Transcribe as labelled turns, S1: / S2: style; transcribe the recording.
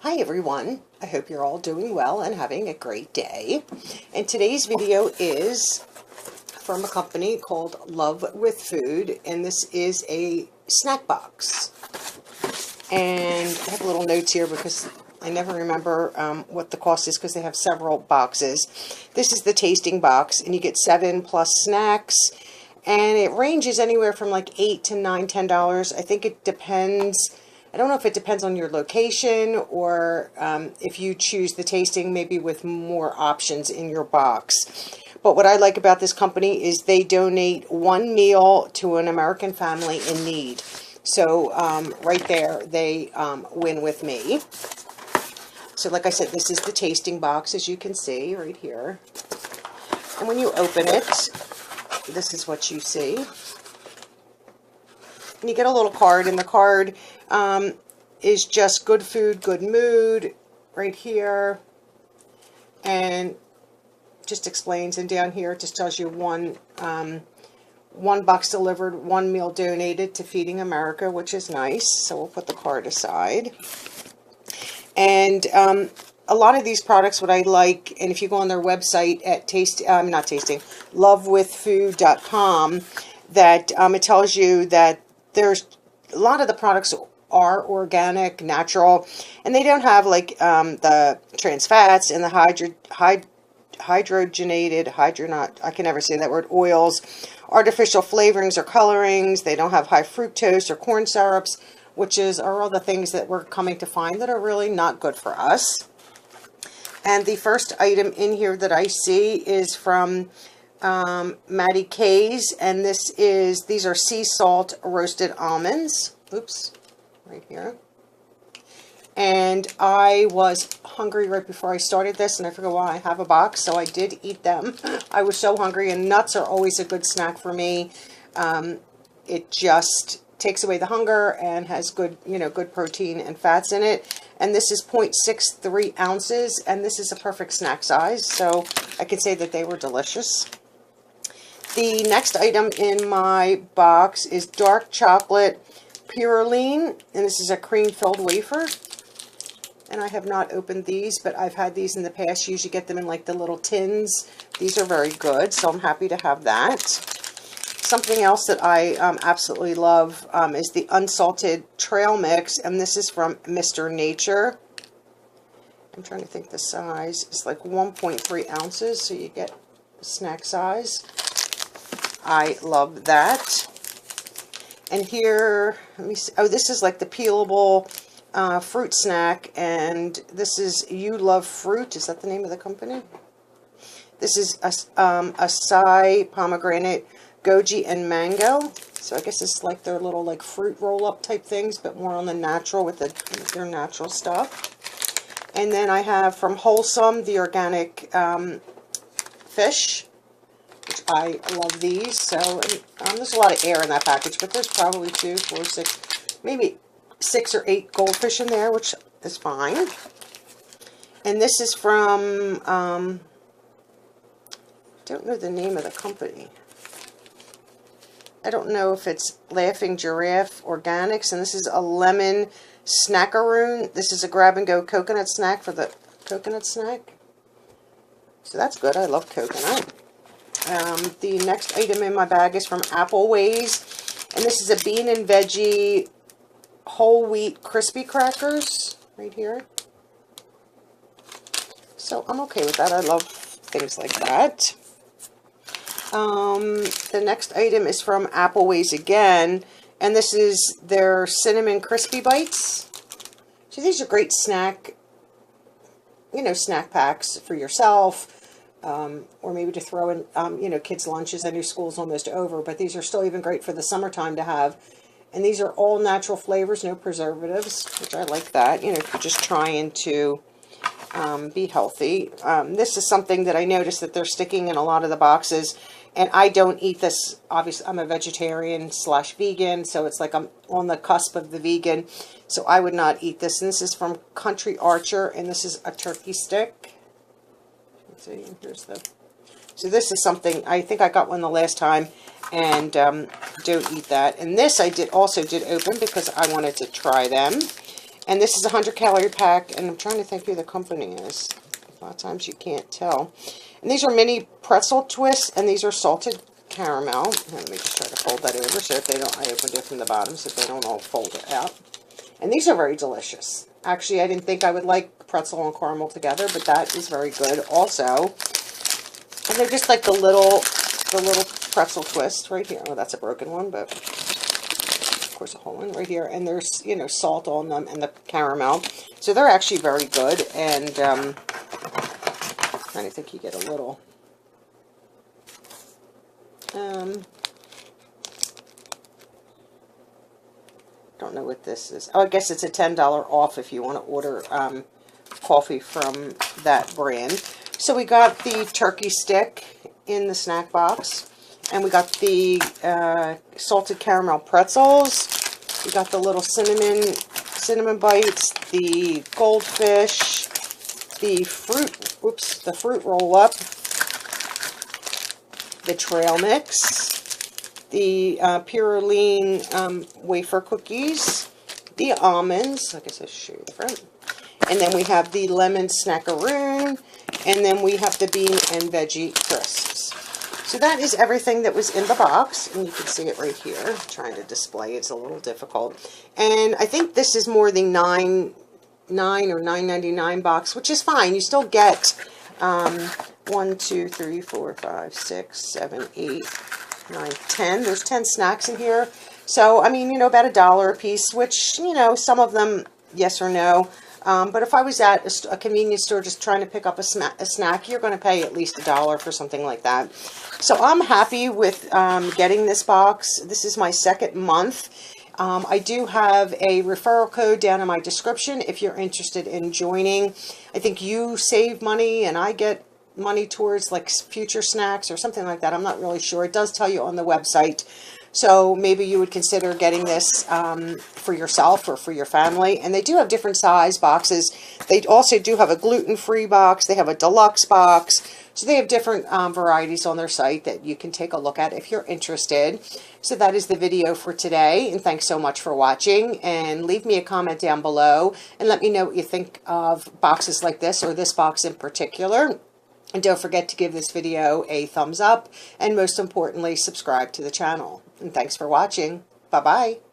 S1: Hi everyone, I hope you're all doing well and having a great day. And today's video is from a company called Love with Food, and this is a snack box. And I have little notes here because I never remember what the cost is because they have several boxes. This is the tasting box, and you get 7 plus snacks, and it ranges anywhere from like $8 to $9, $10. I think it depends. I don't know if it depends on your location or if you choose the tasting maybe with more options in your box. But what I like about this company is they donate 1 meal to an American family in need. So right there, they win with me. So like I said, this is the tasting box, as you can see right here. And when you open it, this is what you see. And you get a little card, and the card is just good food, good mood, right here, and just explains. And down here it just tells you one box delivered, 1 meal donated to Feeding America, which is nice. So we'll put the card aside. And a lot of these products, what I like, and if you go on their website at lovewithfood.com, that it tells you that there's a lot of the products are organic, natural, and they don't have like the trans fats and the hydrogenated, I can never say that word, oils, artificial flavorings or colorings. They don't have high fructose or corn syrups, which are all the things that we're coming to find that are really not good for us. And the first item in here that I see is from Maddie K's, and these are sea salt roasted almonds. Oops, right here. And I was hungry right before I started this, and I forgot why I have a box, so I did eat them. I was so hungry, and nuts are always a good snack for me. It just takes away the hunger and has good, good protein and fats in it. And this is 0.63 ounces, and this is a perfect snack size, so I can say that they were delicious. The next item in my box is dark chocolate Purine, and this is a cream-filled wafer. And I have not opened these, but I've had these in the past. You usually get them in like the little tins. These are very good, so I'm happy to have that. Something else that I absolutely love is the unsalted trail mix, and this is from Mr. Nature. I'm trying to think the size. It's like 1.3 ounces, so you get a snack size. I love that. And here, let me see. Oh, this is like the peelable fruit snack, and this is You Love Fruit. Is that the name of the company? This is acai, pomegranate, goji, and mango. So I guess it's like their little like fruit roll-up type things, but more on the natural with their natural stuff. And then I have from Wholesome the organic fish, which I love these. So there's a lot of air in that package, but there's probably 2, 4, 6, maybe 6 or 8 goldfish in there, which is fine. And this is from don't know the name of the company. I don't know if it's Laughing Giraffe Organics, and this is a lemon snackaroon. This is a grab-and-go coconut snack for the coconut snack. So that's good. I love coconut. The next item in my bag is from Appleways, and this is a bean and veggie whole wheat crispy crackers right here. So I'm okay with that. I love things like that. The next item is from Appleways again, and this is their cinnamon crispy bites. So these are great snack, snack packs for yourself, or maybe to throw in, kids' lunches. I know school's almost over, but these are still even great for the summertime to have. And these are all natural flavors, no preservatives, which I like that, if you're just trying to be healthy. This is something that I noticed that they're sticking in a lot of the boxes. And I don't eat this. Obviously, I'm a vegetarian / vegan, so it's like I'm on the cusp of the vegan. So I would not eat this. And this is from Country Archer, and this is a turkey stick. Let's see, here's the... So this is something, I think I got one the last time, and don't eat that. And this I also did open because I wanted to try them. And this is a 100-calorie pack, and I'm trying to think who the company is. A lot of times you can't tell. And these are mini pretzel twists, and these are salted caramel. Let me just try to fold that over so if they don't, I opened it from the bottom so if they don't all fold it out. And these are very delicious. Actually, I didn't think I would like pretzel and caramel together, but that is very good also. And they're just like the little pretzel twist right here. Oh, that's a broken one, but of course a whole one right here. And there's, you know, salt on them and the caramel. So they're actually very good. And I think you get a little. Don't know what this is. Oh, I guess it's a $10 off if you want to order coffee from that brand. So we got the turkey stick in the snack box, and we got the salted caramel pretzels. We got the little cinnamon bites, the goldfish, the fruit roll up, the trail mix, the Pure Lean wafer cookies, the almonds, I guess I should show you the front, and then we have the lemon snackaroon, and then we have the bean and veggie crisps. So that is everything that was in the box, and you can see it right here. I'm trying to display, it's a little difficult. And I think this is more than $9 or $9.99 box, which is fine. You still get 1, 2, 3, 4, 5, 6, 7, 8, 9, 10. There's 10 snacks in here. So, I mean, you know, about $1 a piece, which, you know, some of them, yes or no. But if I was at a convenience store just trying to pick up a snack, you're going to pay at least $1 for something like that. So I'm happy with getting this box. This is my second month. I do have a referral code down in my description if you're interested in joining. I think you save money and I get money towards like future snacks or something like that. I'm not really sure. It does tell you on the website. So maybe you would consider getting this for yourself or for your family. And they do have different size boxes. They also do have a gluten-free box. They have a deluxe box. So they have different varieties on their site that you can take a look at if you're interested. So that is the video for today. And thanks so much for watching. And leave me a comment down below and let me know what you think of boxes like this or this box in particular. And don't forget to give this video a thumbs up, and most importantly, subscribe to the channel. And thanks for watching. Bye-bye.